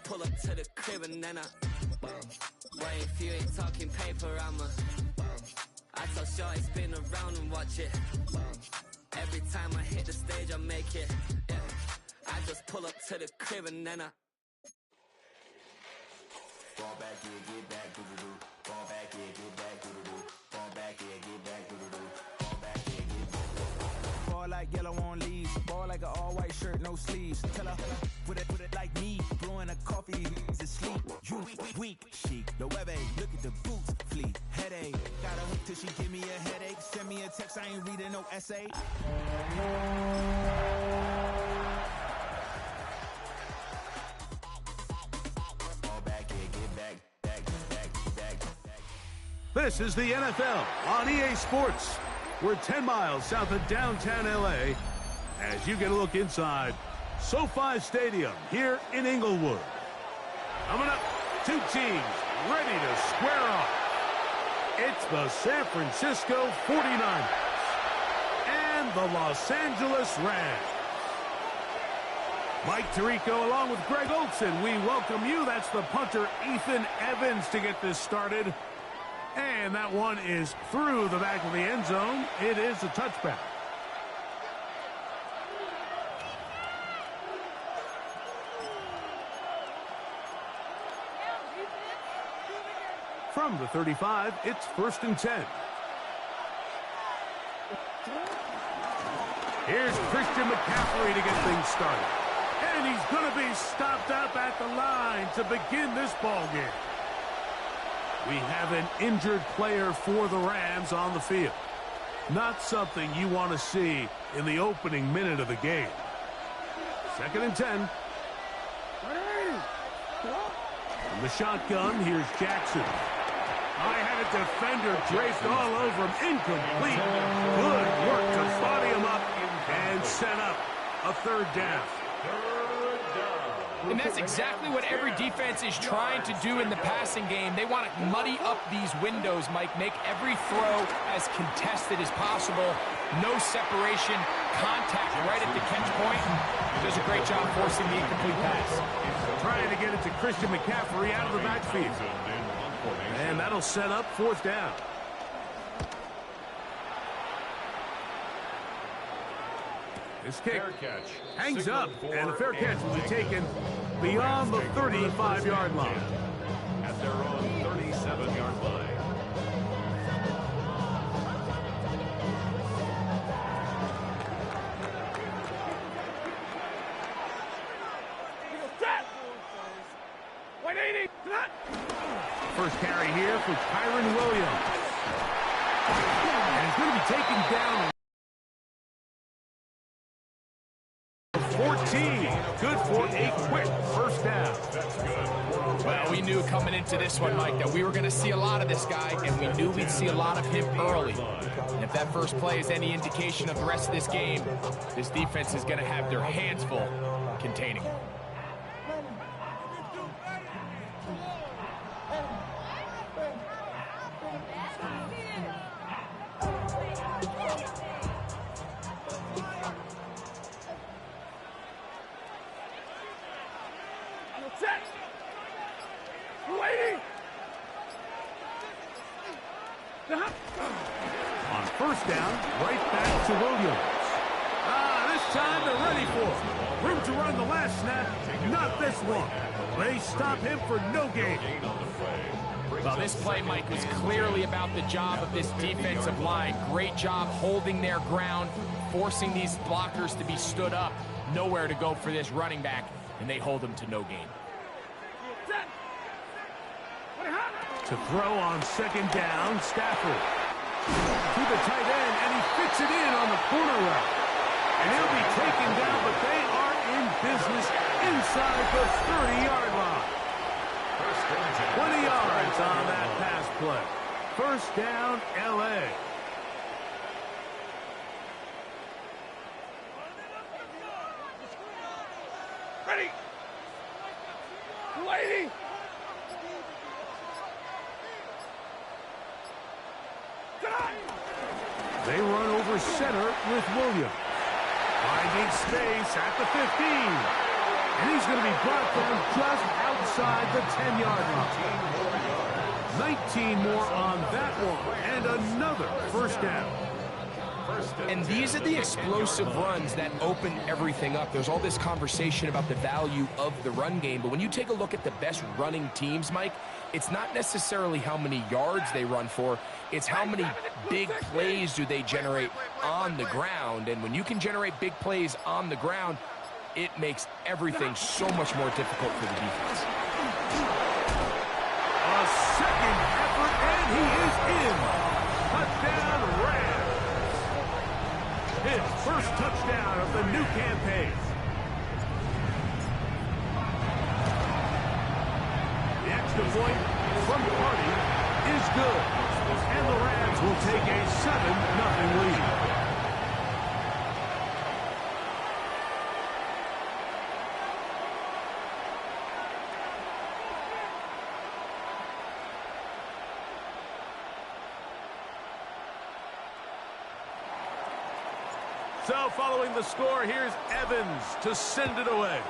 pull up to the crib and then wait, if you ain't talking paper, I tell Shorty spin around and watch it. Every time I hit the stage, I make it. Yeah. I just pull up to the crib and then fall back, yeah, get back, doo-doo-doo. Fall back, yeah, get back, doo-doo-doo. Fall back, yeah, get back, doo-doo-doo. Fall back, yeah, get back. Ball like yellow on leaves. Ball like an all-white shirt, no sleeves. Tell her, put it like me. Blowing a coffee, to sleep. You weak, chic. The web look at the boots, fleet. Headache. Got a hook till she give me a headache. Send me a text, I ain't reading no essay. This is the NFL on EA Sports. We're 10 miles south of downtown LA as you get a look inside SoFi Stadium here in Inglewood. Coming up, two teams ready to square off. It's the San Francisco 49ers and the Los Angeles Rams. Mike Tirico along with Greg Olson, we welcome you. That's the punter Ethan Evans to get this started. And that one is through the back of the end zone. It is a touchback. From the 35, it's 1st and 10. Here's Christian McCaffrey to get things started. And he's going to be stopped up at the line to begin this ball game. We have an injured player for the Rams on the field. Not something you want to see in the opening minute of the game. 2nd and 10. From the shotgun, here's Jackson. I had a defender draped all over him. Incomplete. Good work to body him up and set up a 3rd down. And that's exactly what every defense is trying to do in the passing game. They want to muddy up these windows, Mike, make every throw as contested as possible. No separation, contact right at the catch point. Does a great job forcing the incomplete pass. Trying to get it to Christian McCaffrey out of the backfield. And that'll set up 4th down. This kick hangs up, and the fair catch will be taken beyond the 35-yard line. At their own 37-yard line. First carry here for Kyren Williams. And he's going to be taken down. 14. Good for a quick 1st down. Well, we knew coming into this one, Mike, that we were going to see a lot of this guy, and we knew we'd see a lot of him early. And if that first play is any indication of the rest of this game, this defense is going to have their hands full containing him. On 1st down, right back to Williams. This time they're ready for it. Room to run the last snap, not this one. They stop him for no gain. Well, this play, Mike, was clearly about the job of this defensive line. Great job holding their ground, forcing these blockers to be stood up. Nowhere to go for this running back, and they hold him to no gain. To throw on 2nd down, Stafford. To the tight end, and he fits it in on the corner route. And he'll be taken down, but they are in business inside the 30-yard line. 20 yards on that pass play. 1st down, L.A. Ready. Lady. They run over center with Williams. Finding space at the 15. And he's going to be brought down just outside the 10-yard line. 19 more on that one, and another first down. And these are the explosive runs that open everything up. There's all this conversation about the value of the run game, but when you take a look at the best running teams, Mike, it's not necessarily how many yards they run for, it's how many big plays do they generate on the ground. And when you can generate big plays on the ground, it makes everything so much more difficult for the defense. A second effort, and he is in. Touchdown, Rams. His first touchdown of the new campaign. The extra point from Party is good. And the Rams will take a 7-0 lead. So following the score, here's Evans to send it away.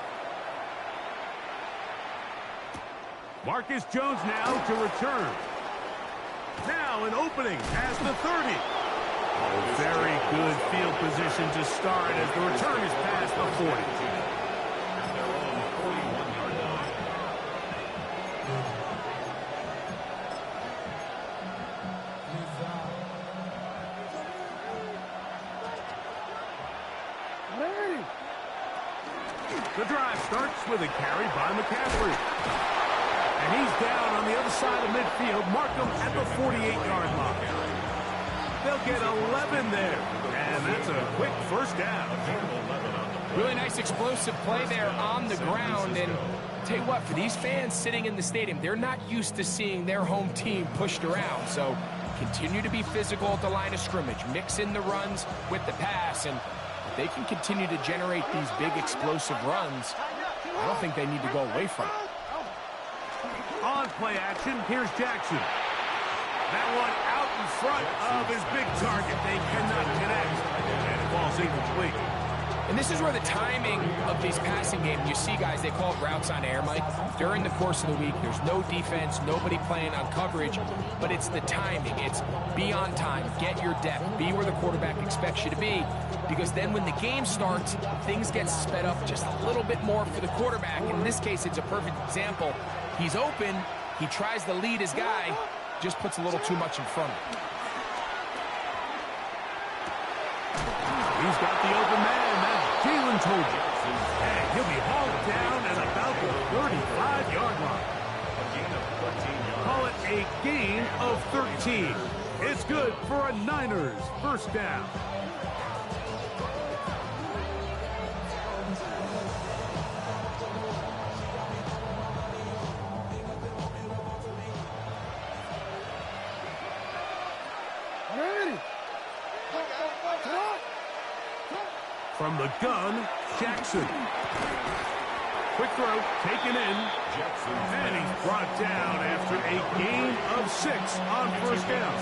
Marcus Jones now to return. Now an opening past the 30. Oh, very good field position to start as the return is past the 40. The drive starts with a carry by McCaffrey. And he's down on the other side of midfield. Mark him at the 48-yard line. They'll get 11 there. And that's a quick first down. Really nice explosive play there on the ground. And tell you what, for these fans sitting in the stadium, they're not used to seeing their home team pushed around. So continue to be physical at the line of scrimmage. Mix in the runs with the pass. And if they can continue to generate these big explosive runs, I don't think they need to go away from it. On play action, here's Jackson. That one out in front of his big target. They cannot connect. And it falls incomplete. And this is where the timing of these passing games, you see guys, they call it routes on air, Mike. During the course of the week, there's no defense, nobody playing on coverage, but it's the timing. It's be on time, get your depth, be where the quarterback expects you to be, because then when the game starts, things get sped up just a little bit more for the quarterback. In this case, it's a perfect example. He's open, he tries to lead his guy, just puts a little too much in front of him. He's got the open man, as Jalen told you. And he'll be hauled down at about the 35-yard line. Call it a gain of 13. It's good for a Niners first down. From the gun, Jackson. Quick throw, taken in. And he's brought down after a gain of 6 on first down.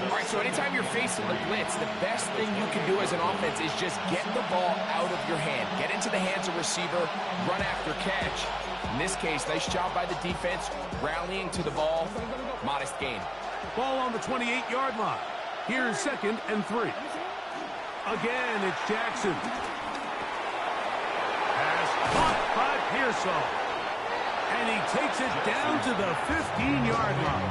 All right, so anytime you're facing the blitz, the best thing you can do as an offense is just get the ball out of your hand. Get into the hands of receiver, run after catch. In this case, nice job by the defense, rallying to the ball. Modest gain. Ball on the 28-yard line. Here's 2nd and 3. Again, it's Jackson. Pass caught by Pearsall. And he takes it down to the 15-yard line.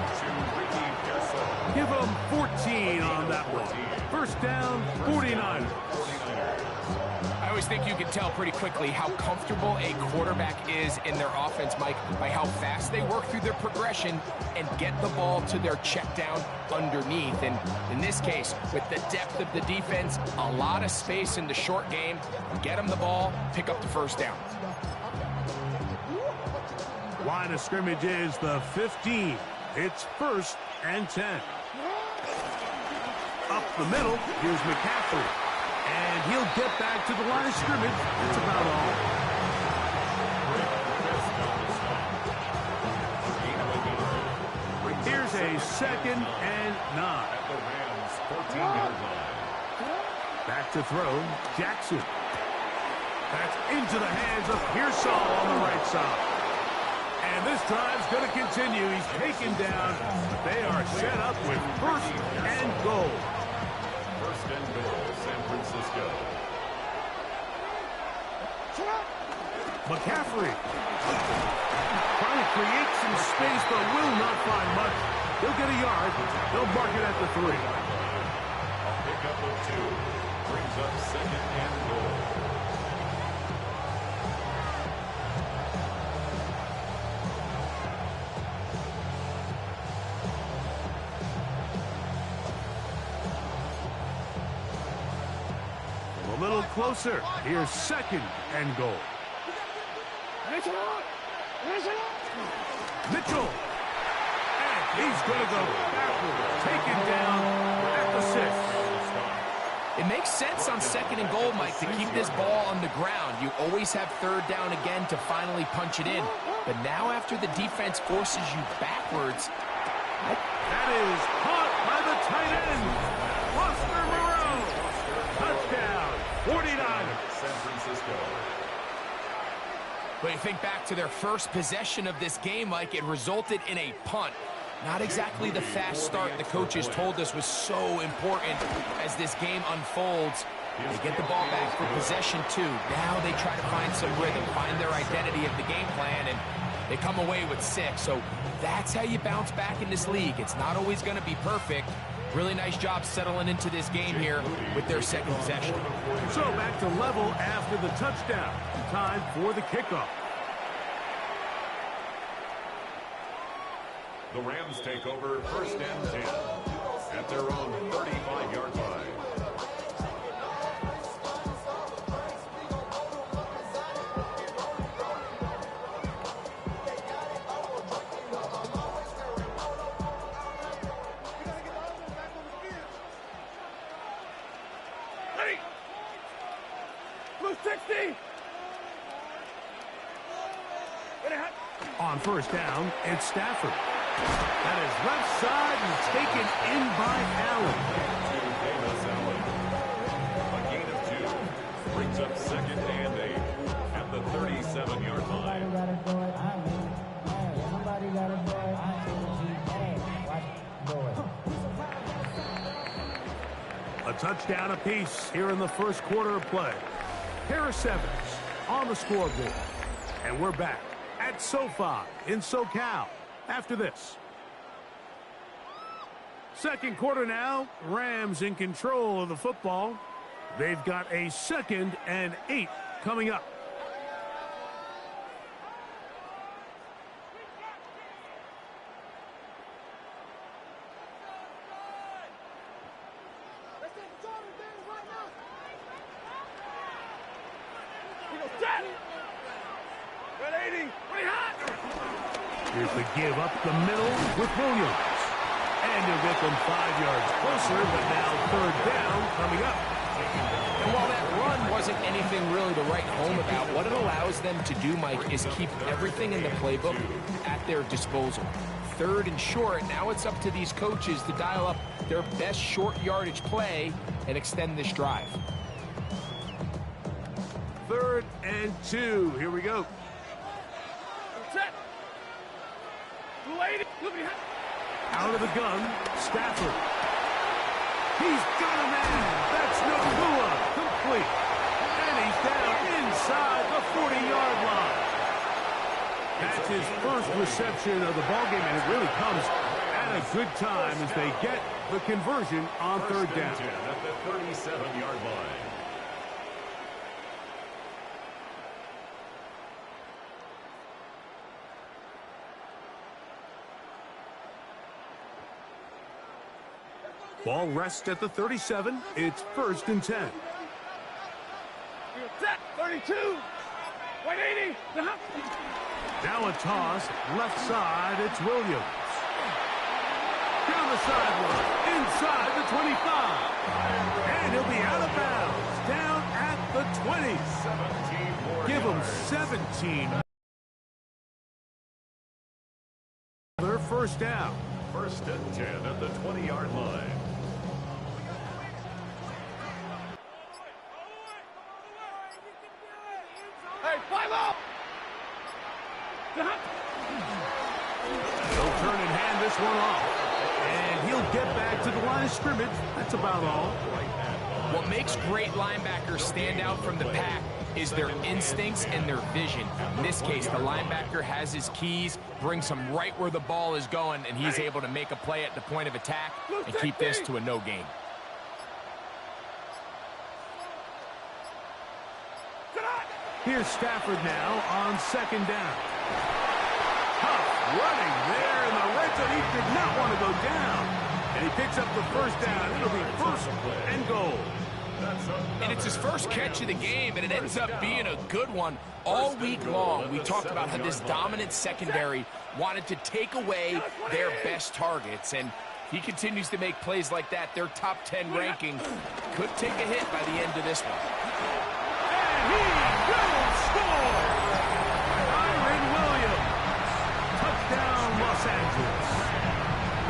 Give him 14 on that one. First down, 49. I always think you can tell pretty quickly how comfortable a quarterback is in their offense, Mike, by how fast they work through their progression and get the ball to their check down underneath. And in this case, with the depth of the defense, a lot of space in the short game, get them the ball, pick up the first down. Line of scrimmage is the 15. It's 1st and 10. Up the middle, here's McCaffrey. And he'll get back to the line of scrimmage. That's about all. Here's a 2nd and 9. Back to throw, Jackson. That's into the hands of Pearsall on the right side. And this drive's going to continue. He's taken down. They are set up with first and goal. First and goal, San Francisco. McCaffrey trying to create some space, but will not find much. He'll get a yard. They'll mark it at the 3. A pickup of 2 brings up second and goal. A little closer. Here's second and goal. Mitchell. And he's going to go backward. Taken down at the 6. It makes sense on second and goal, Mike, to keep this ball on the ground. You always have third down again to finally punch it in. But now after the defense forces you backwards. That is caught by the tight end. Foster Moreau. Touchdown, 49ers. San Francisco. But you think back to their first possession of this game, Mike, it resulted in a punt. Not exactly the fast start the coaches told us was so important as this game unfolds. They get the ball back for possession 2. Now they try to find some rhythm, find their identity of the game plan, and they come away with 6. So that's how you bounce back in this league. It's not always going to be perfect. Really nice job settling into this game here with their second possession. So back to level after the touchdown. Time for the kickoff. The Rams take over first and 10 at their own 35-yard line. On first down, it's Stafford. That is left side and taken in by Allen. A gain of 2 brings up second and 8 at the 37-yard line. A touchdown apiece here in the first quarter of play. Harris Evans on the scoreboard. And we're back at SoFi in SoCal after this. Second quarter now. Rams in control of the football. They've got a second and 8 coming up. Here's the give up the middle with Williams. And he'll get them 5 yards closer, but now third down coming up. And while that run wasn't anything really to write home about, what it allows them to do, Mike, is keep everything in the playbook at their disposal. Third and short, now it's up to these coaches to dial up their best short yardage play and extend this drive. 3rd and 2. Here we go. Out of the gun, Stafford. He's got a man. That's Nakua. Complete. And he's down inside the 40-yard line. That's his first reception of the ballgame, and it really comes at a good time as they get the conversion on third down. First and 10 at the 37-yard line. Ball rests at the 37. It's 1st and 10. 32. 180. Now a toss. Left side. It's Williams. Down the sideline. Inside the 25. And he'll be out of bounds. Down at the 20. 17 more Give him yards. 17. Their first down. 1st and 10 at the 20-yard line. He'll turn and hand this one off. And he'll get back to the line of scrimmage. That's about all. What makes great linebackers stand out from the pack is their instincts and their vision. In this case, the linebacker has his keys, brings him right where the ball is going, and he's able to make a play at the point of attack and keep this to a no gain. Here's Stafford now on second down. Tough running there in the red zone. He did not want to go down. And he picks up the first down. It'll be first and goal. And it's his first catch of the game, and it ends up being a good one. All week long, we talked about how this dominant secondary wanted to take away their best targets. And he continues to make plays like that. Their top 10 ranking could take a hit by the end of this one. And he will score! Kyren Williams. Touchdown, Los Angeles.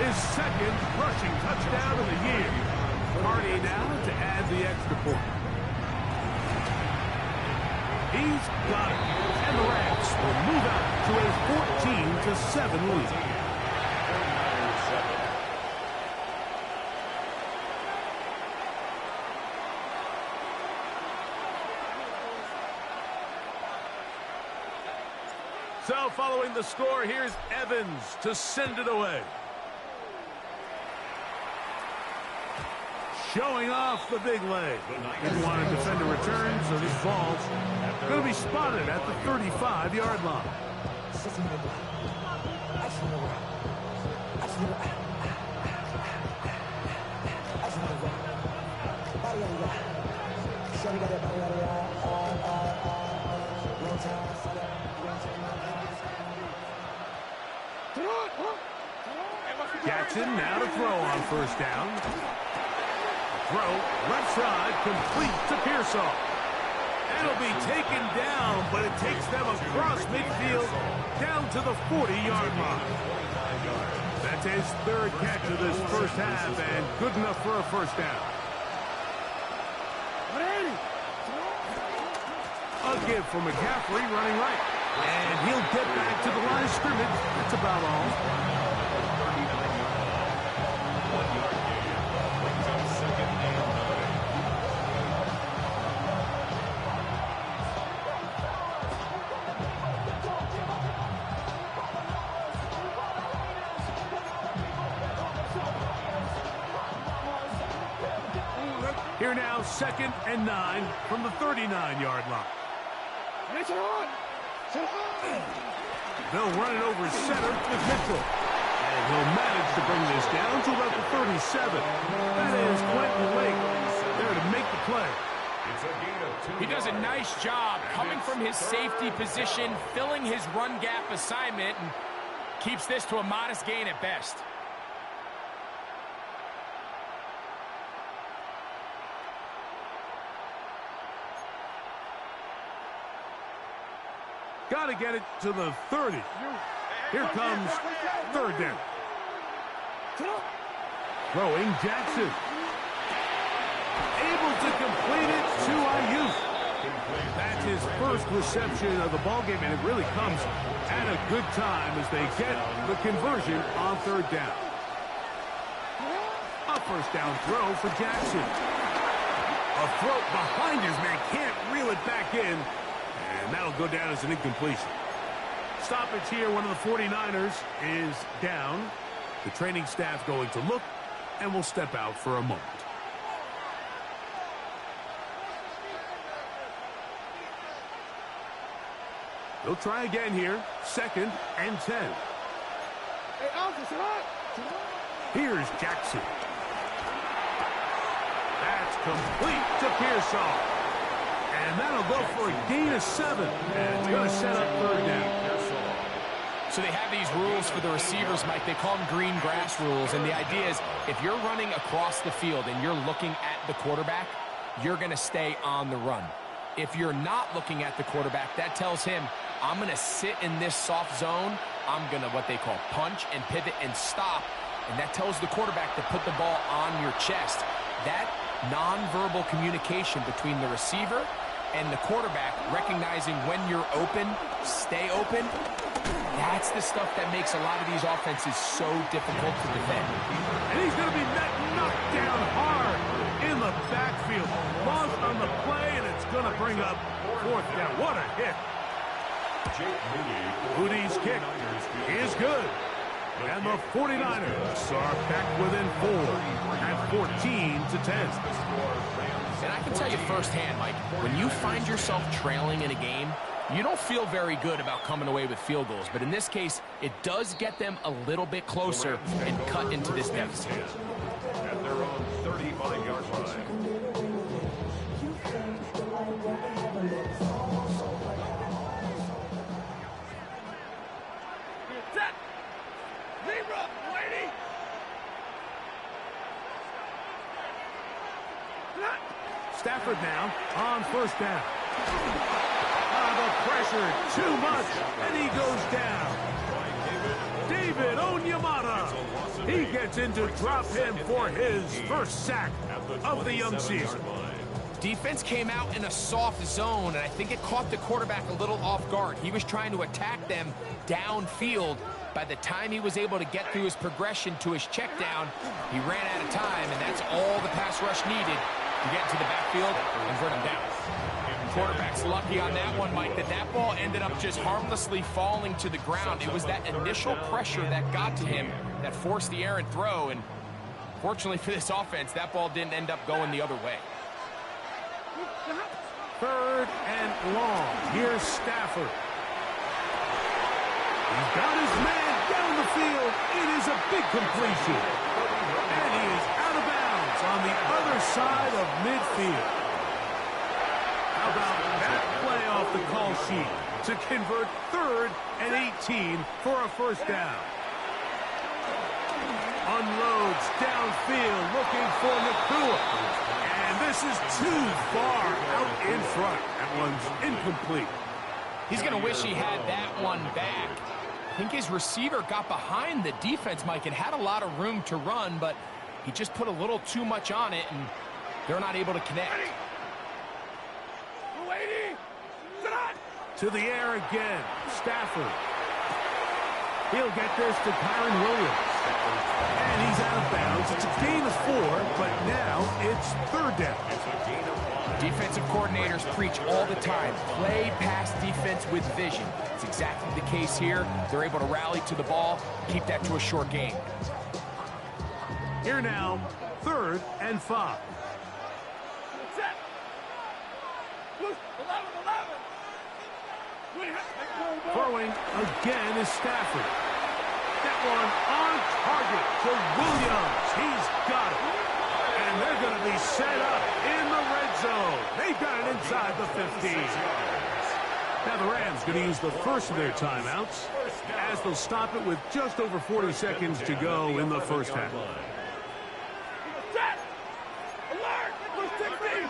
His second rushing touchdown of the year. Hardy now to add the extra point. He's got it. And the Rams will move out to a 14-7 lead. So following the score, here's Evans to send it away. Showing off the big leg. Didn't want to defend a return, so this ball's going to be spotted at the 35-yard line. Jackson now to throw on first down. Throw, left side, complete to Pearsall. It'll be taken down, but it takes them across midfield down to the 40-yard line. That's his third catch of this first half, and good enough for a first down. A give for McCaffrey running right. And he'll get back to the line of scrimmage. That's about all. Here now, 2nd and 9 from the 39-yard line. They'll run it over center with Mitchell. And he'll manage to bring this down to about the 37. That is Quentin Lake there to make the play. He does a nice job coming from his safety position, filling his run gap assignment, and keeps this to a modest gain at best. Got to get it to the 30. Here comes third down. Throwing Jackson. Able to complete it to Ayuk. That's his first reception of the ballgame, and it really comes at a good time as they get the conversion on third down. A first down throw for Jackson. A throw behind his man, can't reel it back in. And that'll go down as an incompletion. Stoppage here, one of the 49ers is down. The training staff going to look, and will step out for a moment. They'll try again here, 2nd and 10. Here's Jackson. That's complete to Pearsall. And that'll go for a gain of 7. And it's going to set up third down. So they have these rules for the receivers, Mike. They call them green grass rules. And the idea is if you're running across the field and you're looking at the quarterback, you're going to stay on the run. If you're not looking at the quarterback, that tells him, I'm going to sit in this soft zone. I'm going to what they call punch and pivot and stop. And that tells the quarterback to put the ball on your chest. That nonverbal communication between the receiver and the quarterback, recognizing when you're open, stay open, That's the stuff that makes a lot of these offenses so difficult to defend. And he's going to be knocked down hard in the backfield. Lost on the play, and it's going to bring up fourth down. What a hit. Moody's kick is good. And the 49ers are back within 4 at 14-10. And I can tell you firsthand, Mike, when you find yourself trailing in a game, you don't feel very good about coming away with field goals. But in this case, it does get them a little bit closer and cut into this deficit. At their own 35-yard line. Set. Zebra, lady. Stafford now on first down. The pressure, too much, and he goes down. David Onyemata. He gets into drop him for his first sack of the young season. Defense came out in a soft zone, and I think it caught the quarterback a little off guard. He was trying to attack them downfield. By the time he was able to get through his progression to his check down, he ran out of time, and that's all the pass rush needed to get into the backfield and bring him down. Quarterback's lucky on that one, Mike, that ball ended up just harmlessly falling to the ground. It was that initial pressure that got to him that forced the errant throw, and fortunately for this offense, that ball didn't end up going the other way. Third and long. Here's Stafford. He's got his man down the field. It is a big completion. And he is out of bounds on the other side of midfield. How about that play off the call sheet to convert 3rd and 18 for a first down? Unloads downfield looking for Nakua. And this is too far out in front. That one's incomplete. He's going to wish he had that one back. I think his receiver got behind the defense, Mike, and had a lot of room to run, but he just put a little too much on it, and they're not able to connect. To the air again. Stafford. He'll get this to Kyren Williams. And he's out of bounds. It's a gain of 4, but now it's 3rd down. Defensive coordinators preach all the time. Play pass defense with vision. It's exactly the case here. They're able to rally to the ball, keep that to a short game. Here now, 3rd and 5. Set. 11. Throwing again is Stafford. That one on target to Williams. He's got it. And they're going to be set up in the red zone. They've got it inside the 15. Now the Rams going to use the first of their timeouts as they'll stop it with just over 40 seconds to go in the first half. Set. Alert. 16.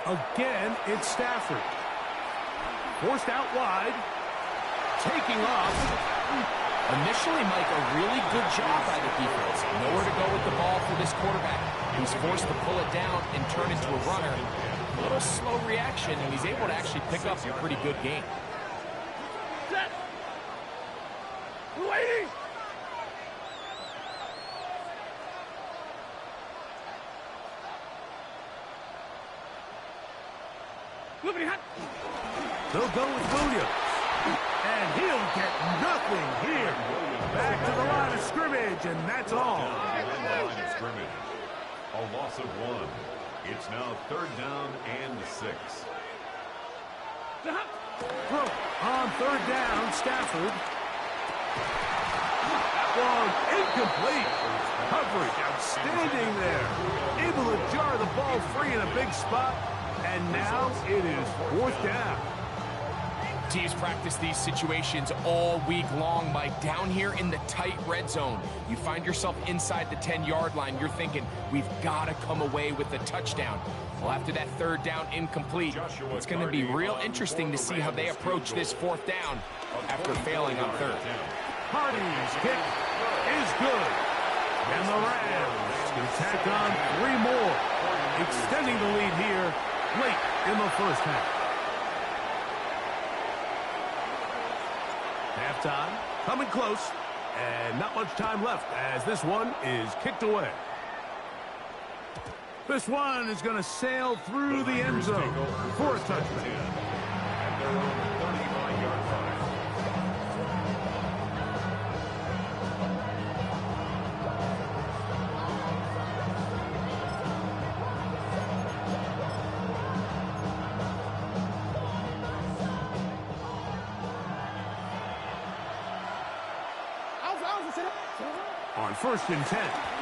Again, it's Stafford. Forced out wide. Taking off. Initially, Mike, a really good job by the defense. Nowhere to go with the ball for this quarterback. He's forced to pull it down and turn into a runner. A little slow reaction, and he's able to actually pick up a pretty good game. Set. Lady. They'll go with Williams. And he'll get nothing here. Back to the line of scrimmage, and that's all. Line of scrimmage. A loss of 1. It's now 3rd down and 6. Throw on 3rd down, Stafford. One incomplete. Coverage outstanding there. Able to jar the ball free in a big spot. And now it is 4th down. Teams practice these situations all week long, Mike. Down here in the tight red zone, you find yourself inside the 10-yard line. You're thinking, we've got to come away with a touchdown. Well, after that 3rd down incomplete, it's going to be real interesting to see how they approach this 4th down after failing on 3rd. Hardy's kick is good. And the Rams can tack on 3 more, extending the lead here late in the first half. Halftime, coming close, and not much time left as this one is kicked away. This one is going to sail through the end zone for a touchback. And they're on the 35-yard line. On 1st and 10,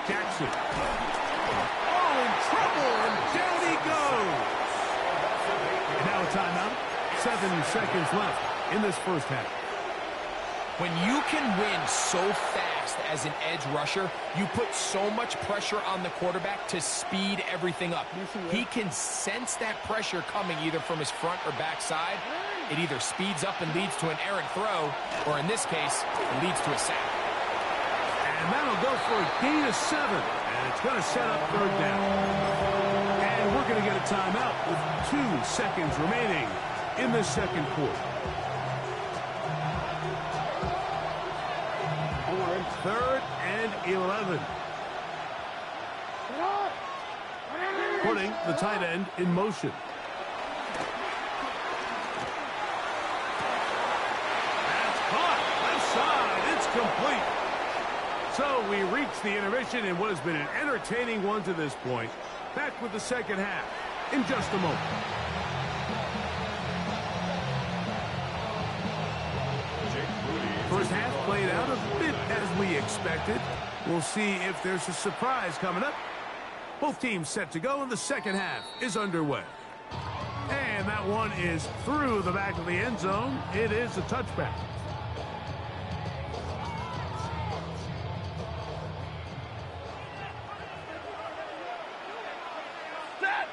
Jackson. Oh, in trouble, and down he goes. And now a timeout. 7 seconds left in this first half. When you can win so fast as an edge rusher, you put so much pressure on the quarterback to speed everything up. He can sense that pressure coming either from his front or back side. It either speeds up and leads to an errant throw, or in this case, it leads to a sack. And that'll go for a gain of 7. And it's going to set up 3rd down. And we're going to get a timeout with 2 seconds remaining in the second quarter. 3rd and 11. Putting the tight end in motion. That's caught. Left side. It's complete. So we reach the intermission in what has been an entertaining one to this point. Back with the second half in just a moment. First half played out a bit as we expected. We'll see if there's a surprise coming up. Both teams set to go, and the second half is underway. And that one is through the back of the end zone. It is a touchback. Set.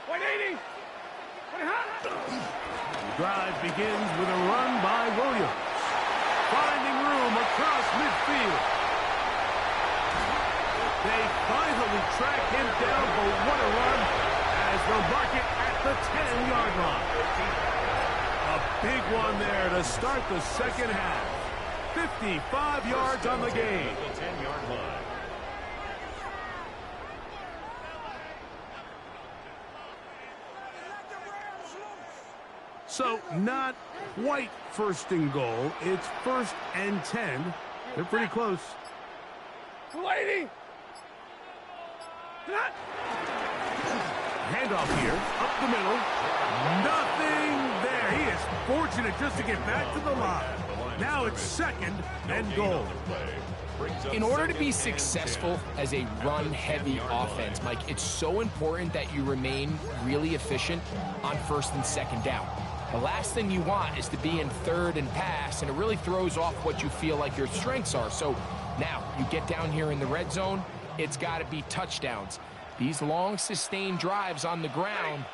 180. Drive begins with a run by Williams. Finding room across midfield. They finally track him down, but what a run as they'll mark it at the 10-yard line. A big one there to start the second half. 55 yards on the game. The 10-yard line. So not quite 1st and goal. It's 1st and 10. They're pretty close. 280. Handoff here, up the middle. Nothing there. He is fortunate just to get back to the line. Now it's 2nd and goal. In order to be successful as a run-heavy offense, Mike, it's so important that you remain really efficient on 1st and 2nd down. The last thing you want is to be in 3rd and pass, and it really throws off what you feel like your strengths are. So now you get down here in the red zone, it's got to be touchdowns. These long, sustained drives on the ground,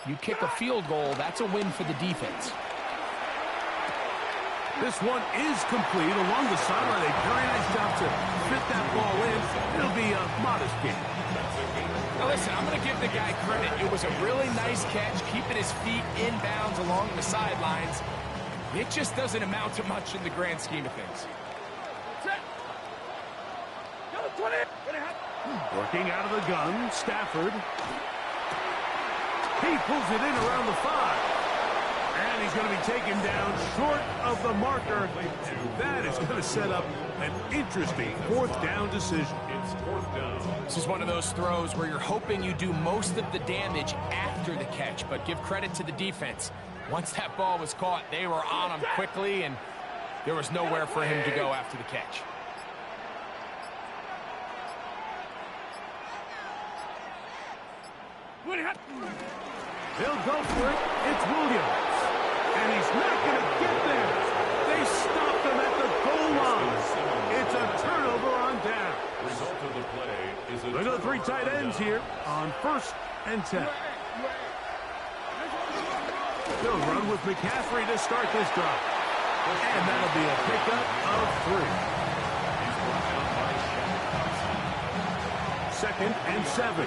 you kick a field goal, that's a win for the defense. This one is complete along the sideline. A very nice job to fit that ball in. It'll be a modest gain. Now listen, I'm going to give the guy credit. It was a really nice catch, keeping his feet inbounds along the sidelines. It just doesn't amount to much in the grand scheme of things. Set. 20. Working out of the gun, Stafford. He pulls it in around the 5. And he's going to be taken down short of the marker. And that is going to set up an interesting 4th down decision. It's 4th down. This is one of those throws where you're hoping you do most of the damage after the catch, but give credit to the defense. Once that ball was caught, they were on him quickly, and there was nowhere for him to go after the catch. They'll go for it. It's Williams. And he's not going to get there. They stopped him at the goal line. It's a turnover on down. Result of the play is a Look at the 3 tight ends here on 1st and 10. They'll run with McCaffrey to start this drive. And that'll be a pickup of 3. 2nd and 7.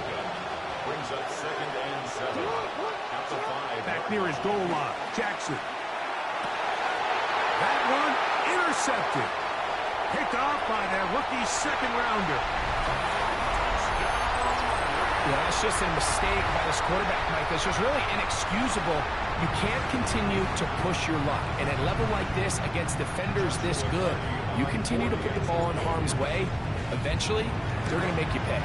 brings up 2nd and 7. At the 5. Back near his goal line. Jackson. one intercepted. Picked off by their rookie second-rounder. Yeah, that's just a mistake by this quarterback, Mike. That's just really inexcusable. You can't continue to push your luck. And at a level like this, against defenders this good, you continue to put the ball in harm's way, eventually, they're going to make you pay.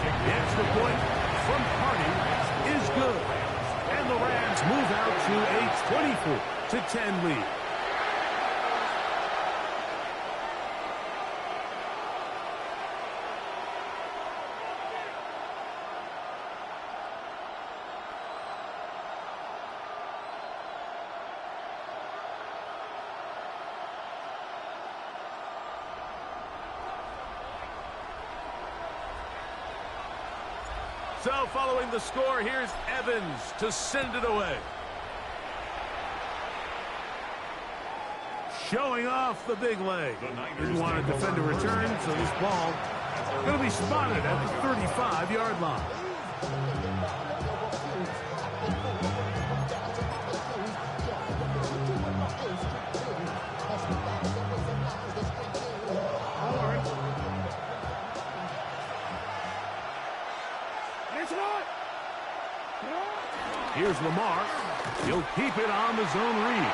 The extra point from Harding is good. And the Rams move out to a 24-10 lead. So following the score, here's Evans to send it away. Showing off the big leg. Didn't want to defend a return, so this ball is going to be spotted at the 35-yard line. Here's Lamar. He'll keep it on the zone read.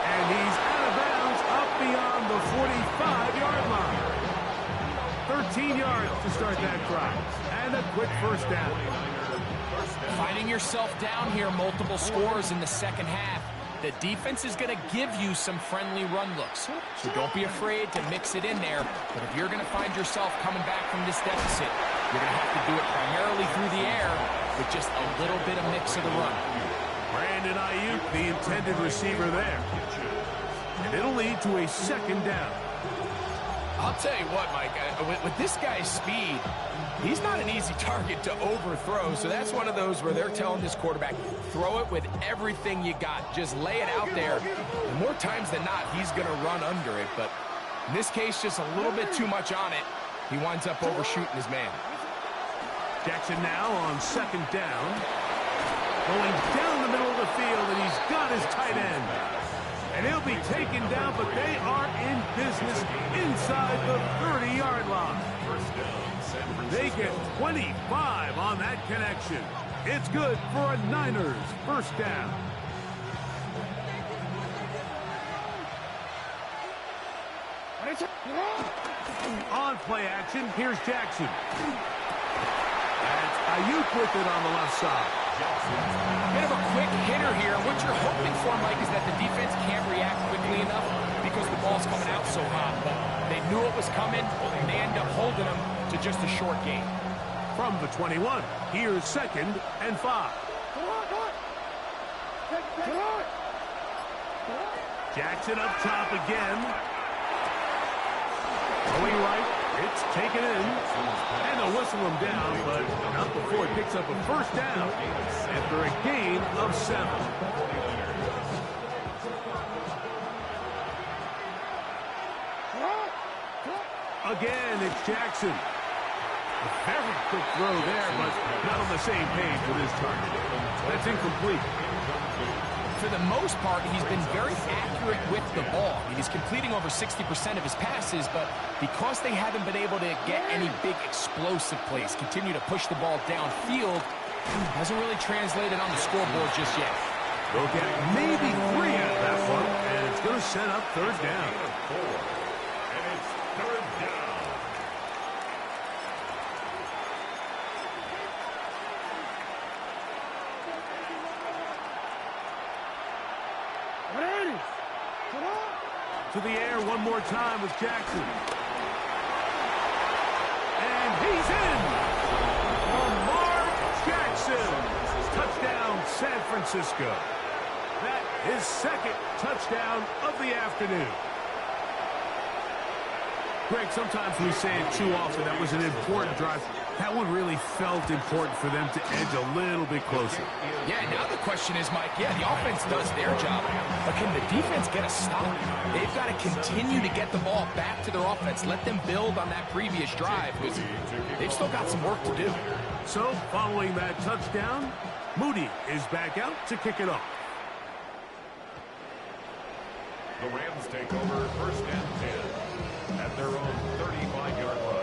And he's out of bounds up beyond the 45-yard line. 13 yards to start that drive. And a quick first down. Finding yourself down here, multiple scores in the second half. The defense is going to give you some friendly run looks. So don't be afraid to mix it in there. But if you're going to find yourself coming back from this deficit, you're going to have to do it primarily through the air with just a little bit of mix of the run. Brandon Ayuk, the intended receiver there. And it'll lead to a second down. I'll tell you what, Mike, with this guy's speed, he's not an easy target to overthrow. So that's one of those where they're telling this quarterback, throw it with everything you got. Just lay it out there. And more times than not, he's going to run under it. But in this case, just a little bit too much on it. He winds up overshooting his man. Jackson now on second down. Going down the middle of the field, and he's got his tight end. And he'll be taken down, but they are in business inside the 30-yard line. They get 25 on that connection. It's good for a Niners first down. On play action, here's Jackson. That's Ayuk with it on the left side. Bit of a quick hitter here. What you're hoping for, Mike, is that the defense can't react quickly enough because the ball's coming out so hot. But they knew it was coming, and they end up holding them to just a short gain. From the 21, here's 2nd and 5. Jackson up top again. Going right, it's taken in. And they'll whistle him down, but not before he picks up a first down after a gain of 7. Again, it's Jackson. A very quick throw there, but not on the same page with his target. That's incomplete. For the most part, he's been very accurate with the ball. I mean, he's completing over 60% of his passes, but because they haven't been able to get any big explosive plays, continue to push the ball downfield, hasn't really translated on the scoreboard just yet. They'll get maybe 3 out of that one, and it's going to set up third down. And it's third down. To the air one more time with Jackson. And he's in! Lamar Jackson! Touchdown, San Francisco. That is 2nd touchdown of the afternoon. Greg, sometimes we say it too often. That was an important drive. That one really felt important for them to edge a little bit closer. Yeah, now the question is, Mike, yeah, the offense does their job, but can the defense get a stop? They've got to continue to get the ball back to their offense. Let them build on that previous drive, because they've still got some work to do. So, following that touchdown, Moody is back out to kick it off. The Rams take over first and 10 at their own 35-yard line.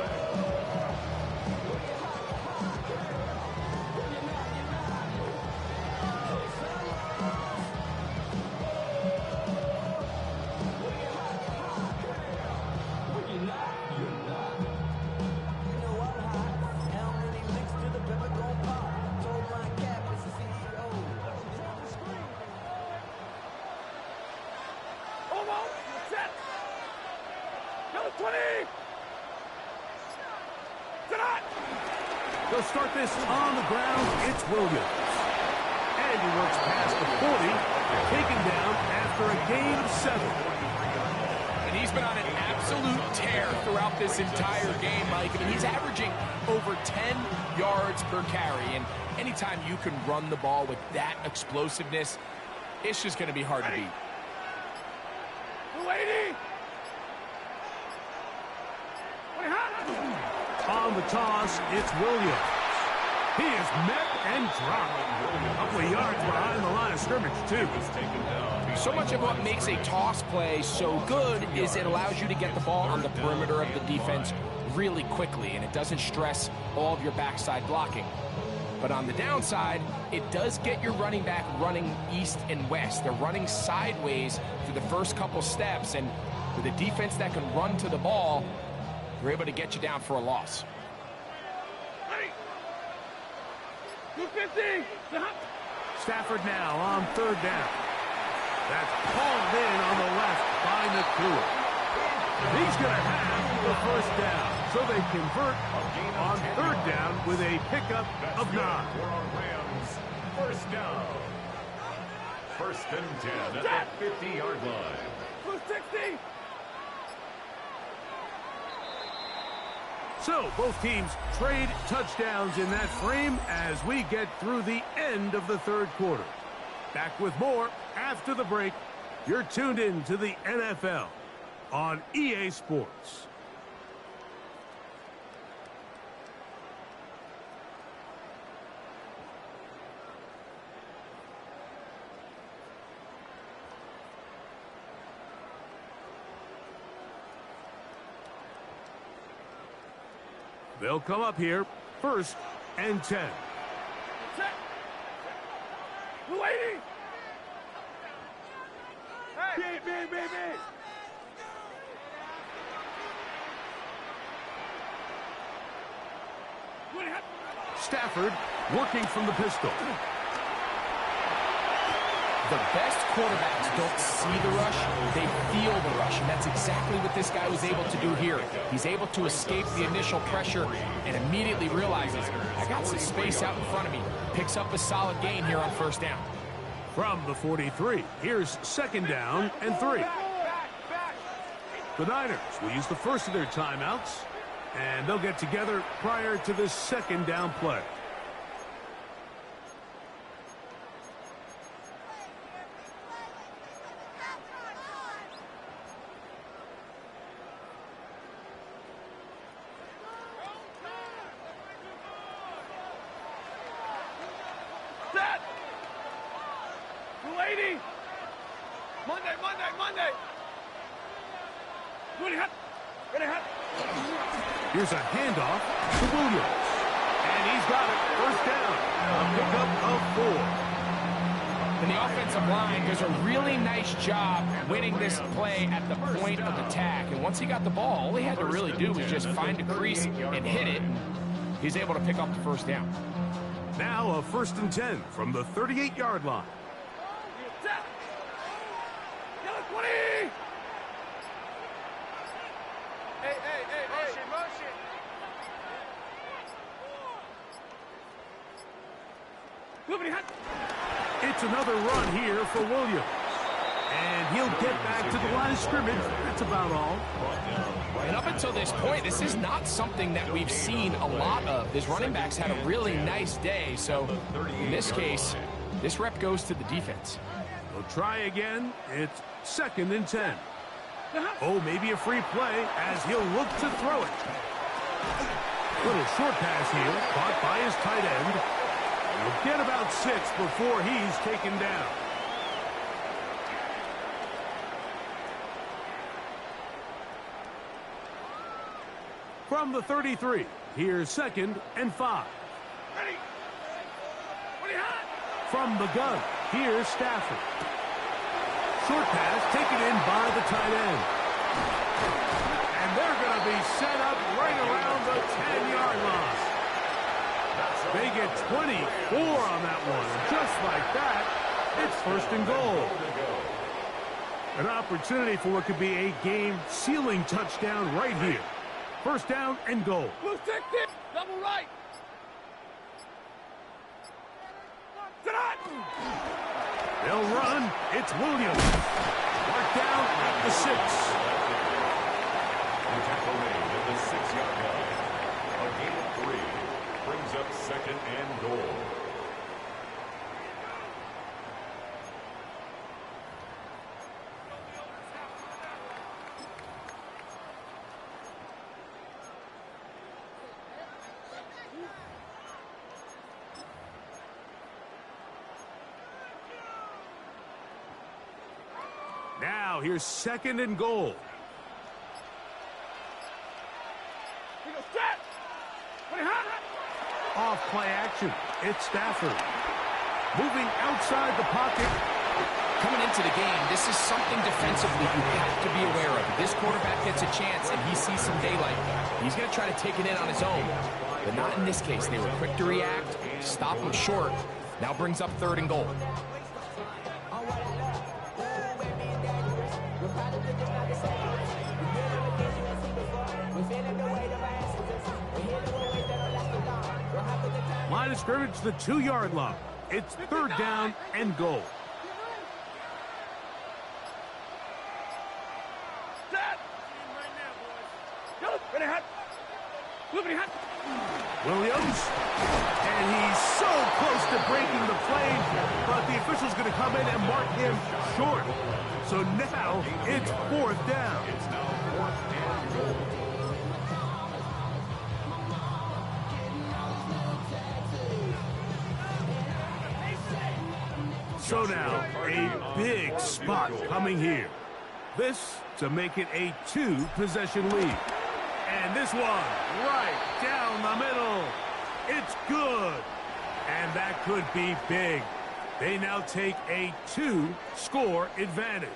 They'll start this on the ground. It's Williams. And he works past the 40, taken down after a gain of 7. And he's been on an absolute tear throughout this entire game, Mike. I mean, he's averaging over 10 yards per carry. And anytime you can run the ball with that explosiveness, it's just going to be hard to beat. 280. On the toss, it's Williams. He is met and dropped. A couple of yards behind the line of scrimmage, too. So much of what makes a toss play so good is it allows you to get the ball on the perimeter of the defense really quickly, and it doesn't stress all of your backside blocking. But on the downside, it does get your running back running east and west. They're running sideways for the first couple steps, and with a defense that can run to the ball, they're able to get you down for a loss. 250. Stafford now on third down. That's hauled in on the left by Nakua. He's going to have the first down. So they convert on third down with a pickup of 9. First down. First and 10 at the 50-yard line. 260. So both teams trade touchdowns in that frame as we get through the end of the third quarter. Back with more after the break. You're tuned in to the NFL on EA Sports. They'll come up here, first and 10. 280. Hey. B. Stafford working from the pistol. The best quarterbacks don't see the rush, they feel the rush, and that's exactly what this guy was able to do here. He's able to escape the initial pressure and immediately realizes, I got some space out in front of me. Picks up a solid gain here on first down. From the 43, here's second down and 3. The Niners will use the first of their timeouts, and they'll get together prior to this second down play. Set. 280. Monday. Here's a handoff to Williams. And he's got it. First down. A pickup of 4. And the offensive line does a really nice job winning this play at the point of attack. And once he got the ball, all he had to really do was just find a crease and hit it. He's able to pick up the first down. Now a first and 10 from the 38-yard line. Set. 20. Hey. Motion. It's another run here for Williams. And he'll get back to the line of scrimmage. That's about all. And up until this point, this is not something that we've seen a lot of. His running backs had a really nice day. So in this case, this rep goes to the defense. They'll try again. It's second and 10. Oh, maybe a free play as he'll look to throw it. Little short pass here, caught by his tight end. He'll get about 6 before he's taken down. From the 33, here's 2nd and 5. Ready? What do you have? From the gun, here's Stafford. Short pass taken in by the tight end. And they're going to be set up right around the 10-yard line. They get 24 on that one. And just like that, it's 1st and goal. An opportunity for what could be a game-sealing touchdown right here. 1st down and goal. Blue stick this. Double right. They'll run. It's Williams. Marked down at the 6. The tackle made at the 6-yard line. A gain of 3 brings up 2nd and goal. Now here's 2nd and goal. We go set. What do you have? Off play action. It's Stafford. Moving outside the pocket. Coming into the game, this is something defensively you have to be aware of. If this quarterback gets a chance and he sees some daylight, he's going to try to take it in on his own. But not in this case. They were quick to react, stop him short. Now brings up 3rd and goal. Line of scrimmage to the 2-yard line. It's 3rd down and goal. Set. Go. Ready, hot. Ready, hot. Williams. And he's so close to breaking the plane, but the official's going to come in and mark him short. So now it's 4th down. It's now 4th and goal. So now a big spot coming here. This to make it a 2-possession lead. And this one right down the middle. It's good. And that could be big. They now take a 2-score advantage.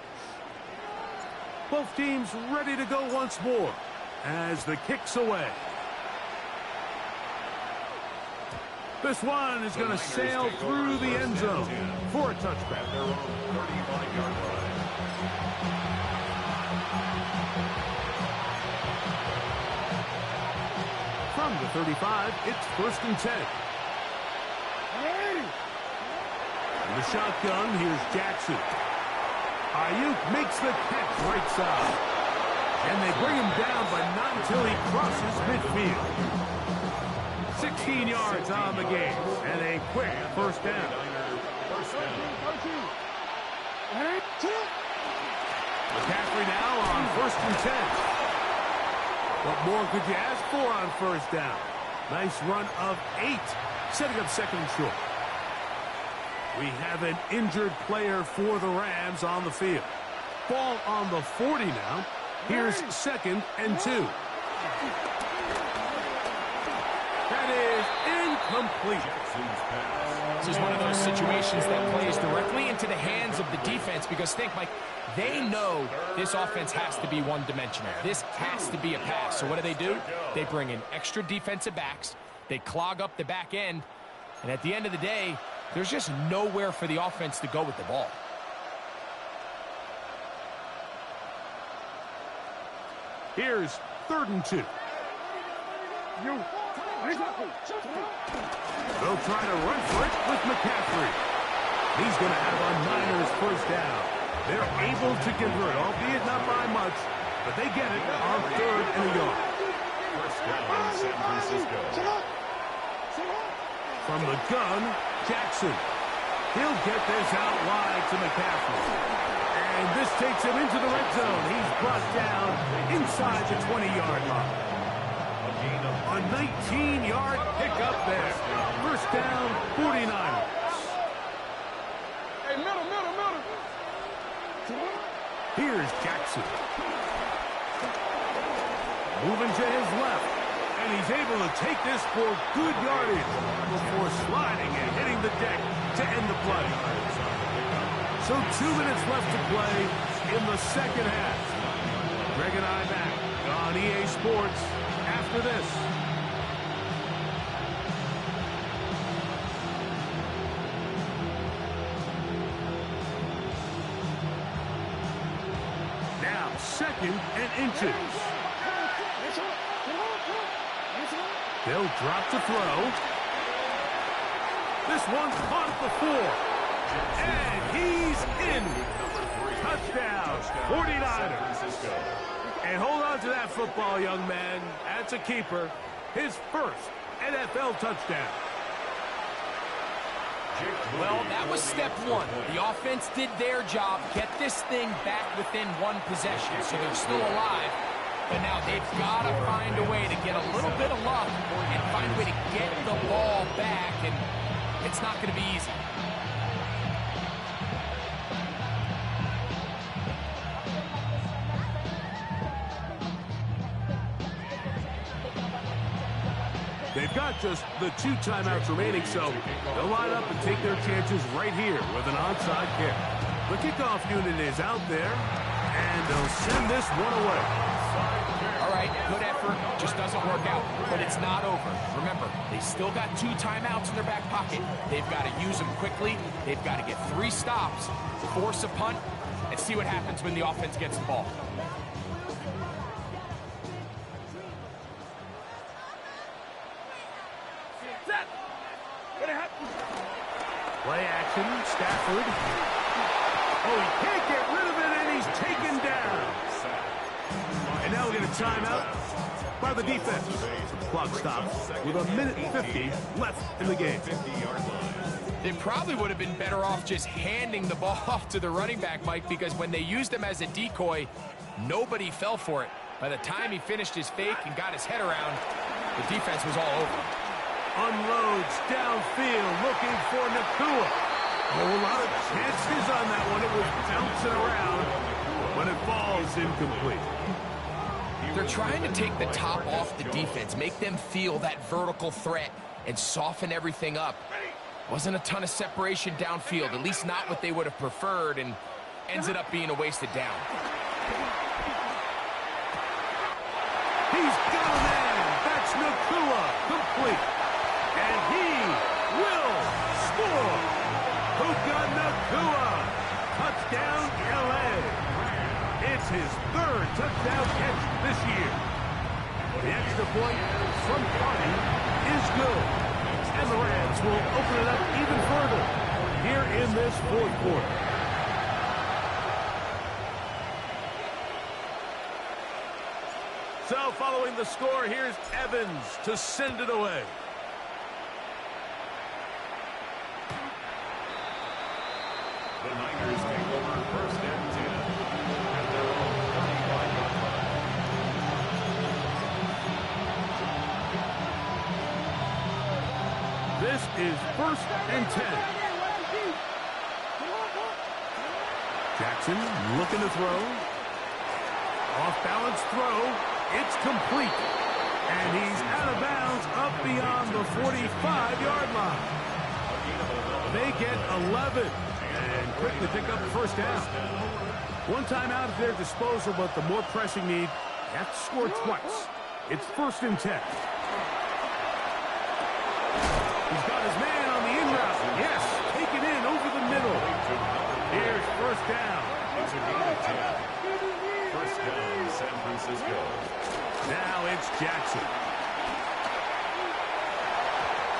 Both teams ready to go once more as the kick's away. This one is going to sail through the end zone for a touchback. Their own 35-yard line. From the 35, it's 1st and 10. In the shotgun, here's Jackson. Ayuk makes the catch right side. And they bring him down, but not until he crosses midfield. 16 yards on the game, and a quick 1st down. McCaffrey now on 1st and 10. What more could you ask for on 1st down? Nice run of 8, setting up 2nd and short. We have an injured player for the Rams on the field. Ball on the 40 now. Here's 2nd and 2. That is incomplete. This is one of those situations that plays directly into the hands of the defense because think, Mike, they know this offense has to be one-dimensional. This has to be a pass. So what do? They bring in extra defensive backs. They clog up the back end. And at the end of the day, there's just nowhere for the offense to go with the ball. Here's 3rd and 2. They'll try to run for it with McCaffrey. He's going to have a Niners 1st down. They're able to convert, albeit not by much, but they get it on 3rd and a yard. 1st down, San Francisco. From the gun, Jackson. He'll get this out wide to McCaffrey. And this takes him into the red zone. He's brought down inside the 20-yard line. A 19-yard pickup there. 1st down, 49ers. Hey, middle. Here's Jackson. Moving to his left. And he's able to take this for good yardage before sliding and hitting the deck to end the play. So 2 minutes left to play in the second half. Greg and I back on EA Sports after this. Now, 2nd and inches. They'll drop to throw. This one's caught at the 4. And he's in. Touchdown, 49ers. And hold on to that football, young man. That's a keeper. His first NFL touchdown. Well, that was step 1. The offense did their job, get this thing back within 1 possession, so they're still alive. But now they've got to find a way to get a little bit of luck and find a way to get the ball back, and it's not going to be easy. They've got just the 2 timeouts remaining, so they'll line up and take their chances right here with an onside kick. The kickoff unit is out there, and they'll send this one away. All right, good effort, just doesn't work out, but it's not over. Remember, they still got 2 timeouts in their back pocket. They've got to use them quickly. They've got to get 3 stops, force a punt, and see what happens when the offense gets the ball. Play action, Stafford. Oh, he can't get rid of it, and he's taken down. And now we get a timeout by the defense. Clock stops with 1:50 left in the game. They probably would have been better off just handing the ball off to the running back, Mike, because when they used him as a decoy, nobody fell for it. By the time he finished his fake and got his head around, the defense was all over. Unloads downfield, looking for Nacua. Oh, a lot of chances on that one. It was bouncing around, but it falls incomplete. They're trying to take the top off the defense, make them feel that vertical threat, and soften everything up. Wasn't a ton of separation downfield, at least not what they would have preferred, and ended up being a wasted down. He's got a man. That's Nacua, complete. And he will score. Puka Nacua. Touchdown, LA. It's his 3rd touchdown catch this year. The extra point from Carney is good. And the Rams will open it up even further here in this 4th quarter. So following the score, here's Evans to send it away. The Niners take over 1st and 10 at their own 35-yard line. This is 1st and 10. Jackson looking to throw. Off-balance throw. It's complete. And he's out of bounds up beyond the 45-yard line. They get 11 and quickly pick up the 1st down. 1 timeout at their disposal, but the more pressing need, they have to score twice. It's 1st and 10. He's got his man on the in route. Yes, taken in over the middle. Here's 1st down. It's a gain of 10. 1st down, San Francisco. Now it's Jackson.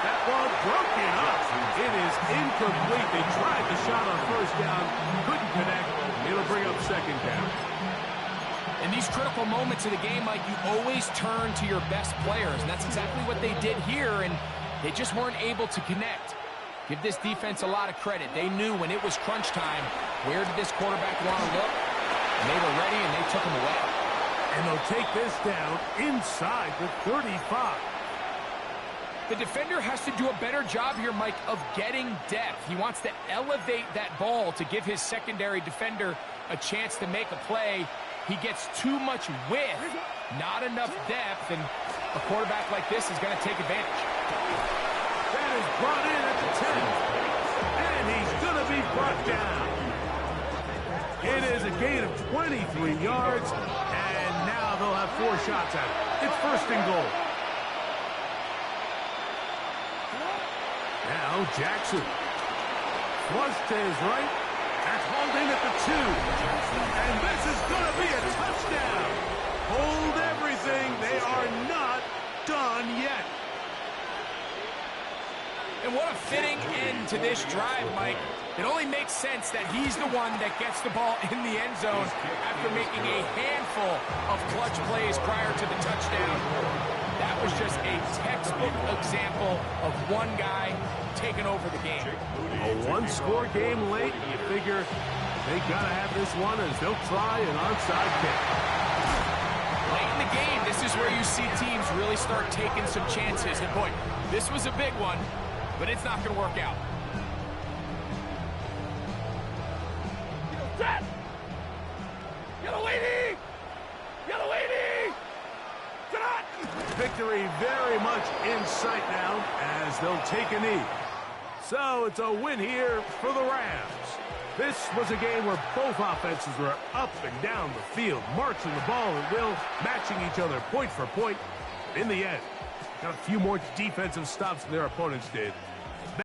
That ball broken up. It is incomplete. They tried the shot on 1st down. Couldn't connect. It'll bring up 2nd down. In these critical moments of the game, Mike, you always turn to your best players, and that's exactly what they did here, and they just weren't able to connect. Give this defense a lot of credit. They knew when it was crunch time, where did this quarterback want to look? And they were ready, and they took him away. And they'll take this down inside the 35. The defender has to do a better job here, Mike, of getting depth. He wants to elevate that ball to give his secondary defender a chance to make a play. He gets too much width, not enough depth, and a quarterback like this is going to take advantage. That is brought in at the 10. And he's going to be brought down. It is a gain of 23 yards, and now they'll have 4 shots at it. It's first and goal. Now Jackson. Flush to his right. That's hauled in at the 2. And this is going to be a touchdown. Hold everything. They are not done yet. And what a fitting end to this drive, Mike. It only makes sense that he's the one that gets the ball in the end zone after making a handful of clutch plays prior to the touchdown. That was just a textbook example of one guy taking over the game. A one-score game late. You figure they got to have this one as they'll try an onside kick. Late in the game, this is where you see teams really start taking some chances. And boy, this was a big one, but it's not going to work out. Set! Yellow lady! Yellow lady! Shot! Victory very much in sight now as they'll take a knee. So it's a win here for the Rams. This was a game where both offenses were up and down the field, marching the ball at will, matching each other point for point. In the end, got a few more defensive stops than their opponents did.